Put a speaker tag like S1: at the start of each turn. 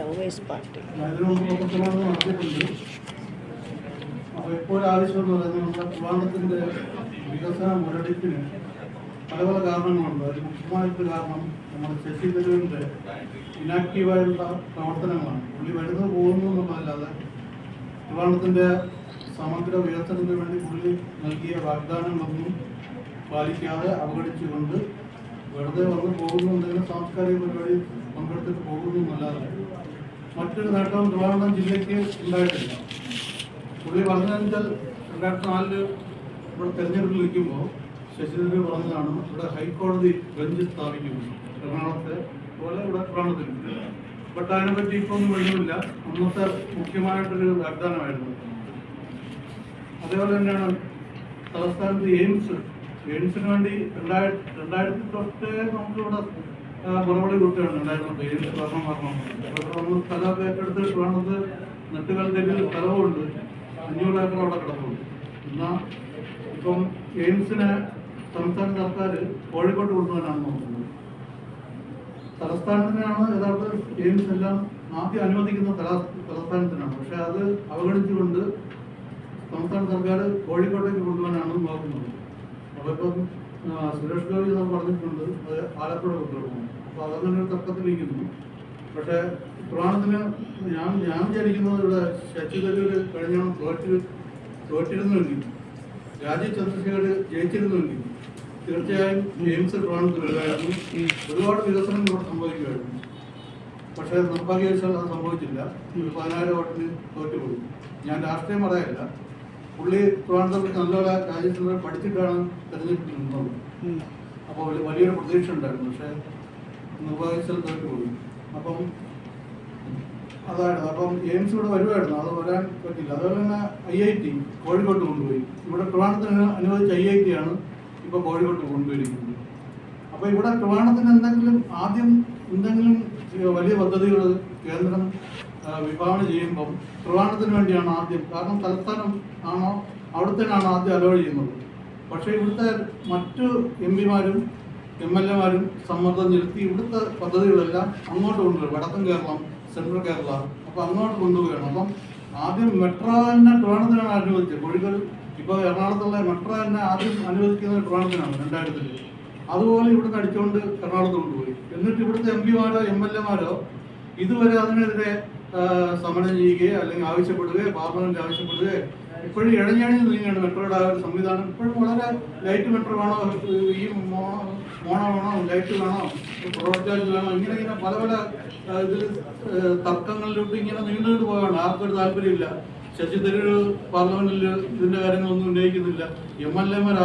S1: Lovers party.
S2: അപ്പോൾ ഇപ്പോൾ ആവശ്യം എന്ന് പറയുന്നത് നമ്മുടെ ട്രിവാൻഡ്രത്തിൻ്റെ വികസന മുരടിപ്പിന് പല പല കാരണങ്ങളുണ്ട്. അതിന് മുഖ്യമായിട്ട് കാരണം നമ്മുടെ ശശി തരൂരിൻ്റെ ഇനാക്റ്റീവായിട്ടുള്ള പ്രവർത്തനങ്ങളാണ്. പുള്ളി വരുന്നത് പോകുന്നു എന്നുള്ളതല്ലാതെ ട്രിവാൻഡ്രത്തിൻ്റെ സമഗ്ര വികസനത്തിന് വേണ്ടി പുള്ളി നൽകിയ വാഗ്ദാനങ്ങളൊന്നും പാലിക്കാതെ അവഗണിച്ചുകൊണ്ട് വെറുതെ വന്ന് പോകുന്നുണ്ടെങ്കിലും സാംസ്കാരിക പരിപാടി പങ്കെടുത്തിട്ട് പോകുന്നു എന്നല്ലാതെ മറ്റൊരു നേട്ടവും ട്രിവാൻഡ്രം ജില്ലയ്ക്ക് ഉണ്ടായിട്ടില്ല. പുള്ളി പറഞ്ഞാൽ 2004 ഇവിടെ തെരഞ്ഞെടുപ്പിൽ നിൽക്കുമ്പോൾ ശശി തരൂർ പറഞ്ഞതാണ് ഇവിടെ ഹൈക്കോടതി ബെഞ്ച് സ്ഥാപിക്കുന്നു എറണാകുളത്തെ പോലെ ഇവിടെ ട്രിവാൻഡ്രത്തിൽ. ബട്ട് അതിനെപ്പറ്റി ഇപ്പോൾ ഒന്നും വെളിവില്ല. അന്നത്തെ മുഖ്യമായിട്ടൊരു വാഗ്ദാനമായിരുന്നു. അതേപോലെ തന്നെയാണ് തലസ്ഥാനത്ത് എയിംസിന് വേണ്ടി 2000 തൊട്ടേ നമുക്കിവിടെ പുറപടി കുട്ടിയാണ് ഉണ്ടായിരുന്നത്. എയിംസ് വരണം നമ്മൾ സ്ഥലമൊക്കെ ഏറ്റെടുത്ത് ട്രിവാൻഡ്രത്ത് നെട്ടുകാലത്തേക്ക് സ്ഥലവുമുണ്ട്. 500 ഏക്കർ അവിടെ കിടപ്പുണ്ട്. എന്നാൽ ഇപ്പം എയിംസിനെ സംസ്ഥാന സർക്കാർ കോഴിക്കോട്ട് കൊണ്ടുപോകാനാണ് നോക്കുന്നത്. തലസ്ഥാനത്തിനാണ് യഥാർത്ഥ എയിംസ് എല്ലാം ആദ്യം അനുവദിക്കുന്ന തലസ്ഥാനത്തിനാണ്. പക്ഷെ അത് അവഗണിച്ചുകൊണ്ട് സംസ്ഥാന സർക്കാർ കോഴിക്കോട്ടേക്ക് കൊണ്ടുപോകാനാണ് നോക്കുന്നത്. അപ്പോൾ ഇപ്പം സുരേഷ് ഗോപി നാം പറഞ്ഞിട്ടുണ്ട് അത് ആലപ്പുഴ കൊണ്ടുപോകണം. അപ്പോൾ അതങ്ങനെ ഒരു തർക്കത്തിലിരിക്കുന്നു. പക്ഷേ ട്രിവാൻഡ്രത്തിന് ഞാൻ വിചാരിക്കുന്നത് ഇവിടെ ശശി തരൂർ കഴിഞ്ഞോളം തോറ്റിരുന്നുവെങ്കിൽ രാജീവ് ചന്ദ്രശേഖർ ജയിച്ചിരുന്നുവെങ്കിൽ തീർച്ചയായും എയിംസ് ട്രിവാൻഡ്രത്ത് വരുമായിരുന്നു. ഒരുപാട് വികസനം ഇവിടെ സംഭവിക്കുമായിരുന്നു. പക്ഷേ നിർഭാഗ്യവശാൽ അത് സംഭവിച്ചില്ല. 10,000 വോട്ടിന് തോറ്റുപോയി. ഞാൻ രാഷ്ട്രീയം പറയല്ല. പുള്ളി ട്രിവാൻഡ്രത്തിൽ നല്ലപോലെ രാജീവ് ചന്ദ്രൻ പഠിച്ചിട്ടാണ് തെരഞ്ഞെടുപ്പിൽ നിന്നത്. അപ്പോൾ വലിയൊരു പ്രതീക്ഷ ഉണ്ടായിരുന്നു. പക്ഷേ നിർഭാഗ്യവശാൽ തോറ്റുപോയി. അപ്പം അതായിരുന്നു. അപ്പം എയിംസ് ഇവിടെ വരുമായിരുന്നു. അത് വരാൻ പറ്റില്ല. അതുപോലെ തന്നെ IIT കോഴിക്കോട്ട് കൊണ്ടുപോയി. ഇവിടെ ട്രിവാൻഡ്രത്തിന് അനുവദിച്ച IIT ആണ് ഇപ്പോൾ കോഴിക്കോട്ട് കൊണ്ടുപോയിരിക്കുന്നത്. അപ്പോൾ ഇവിടെ ട്രിവാൻഡ്രത്തിന് എന്തെങ്കിലും വലിയ പദ്ധതികൾ കേന്ദ്രം വിഭാവന ചെയ്യുമ്പം ട്രിവാൻഡ്രത്തിന് വേണ്ടിയാണ് ആദ്യം. കാരണം തലസ്ഥാനം ആണോ അവിടുത്തേനാണ് ആദ്യം അലോട്ട് ചെയ്യുന്നത്. പക്ഷേ ഇവിടുത്തെ മറ്റു MPമാരും MLAമാരും സമ്മർദ്ദം ചെലുത്തി ഇവിടുത്തെ പദ്ധതികളെല്ലാം അങ്ങോട്ട് കൊണ്ടുപോയി. വടക്കൻ കേരളം, സെൻട്രൽ കേരള, അപ്പോൾ അങ്ങോട്ട് കൊണ്ടുപോവുകയാണ്. അപ്പം ആദ്യം മെട്രോ തന്നെ ട്രിവാൻഡ്രത്തിനാണ് അനുവദിച്ചത്. കോഴിക്കോട് ഇപ്പോൾ എറണാകുളത്തുള്ള മെട്രോ തന്നെ ആദ്യം അനുവദിക്കുന്നത് ട്രിവാൻഡ്രത്തിനാണ് 2000. അതുപോലെ ഇവിടുന്ന് അടിച്ചുകൊണ്ട് എറണാകുളത്ത് കൊണ്ടുപോയി. എന്നിട്ട് ഇവിടുത്തെ MPമാരോ MLAമാരോ ഇതുവരെ അതിനെതിരെ സമരം ചെയ്യുകയോ അല്ലെങ്കിൽ ആവശ്യപ്പെടുകയോ പാർലമെന്റ് ആവശ്യപ്പെടുകയോ ഇപ്പോഴും ഇഴഞ്ഞഴഞ്ഞ് നീങ്ങുകയാണ് മെട്രോയുടെ ആ ഒരു സംവിധാനം. ഇപ്പോഴും വളരെ ലൈറ്റ് മെട്രോ വേണോ, ഈ മോണോ വേണോ, ലൈറ്റ് വേണോ, പ്രോജക്റ്റ് വേണോ, ഇങ്ങനെ പല ഇതിൽ തർക്കങ്ങളിലോട്ട് ഇങ്ങനെ നീണ്ടുകൊണ്ട് പോവുകയാണ്. ആർക്കൊരു താല്പര്യമില്ല. ശശി തരൂർ പാർലമെന്റിൽ ഇതിന്റെ കാര്യങ്ങളൊന്നും ഉന്നയിക്കുന്നില്ല. MLAമാർ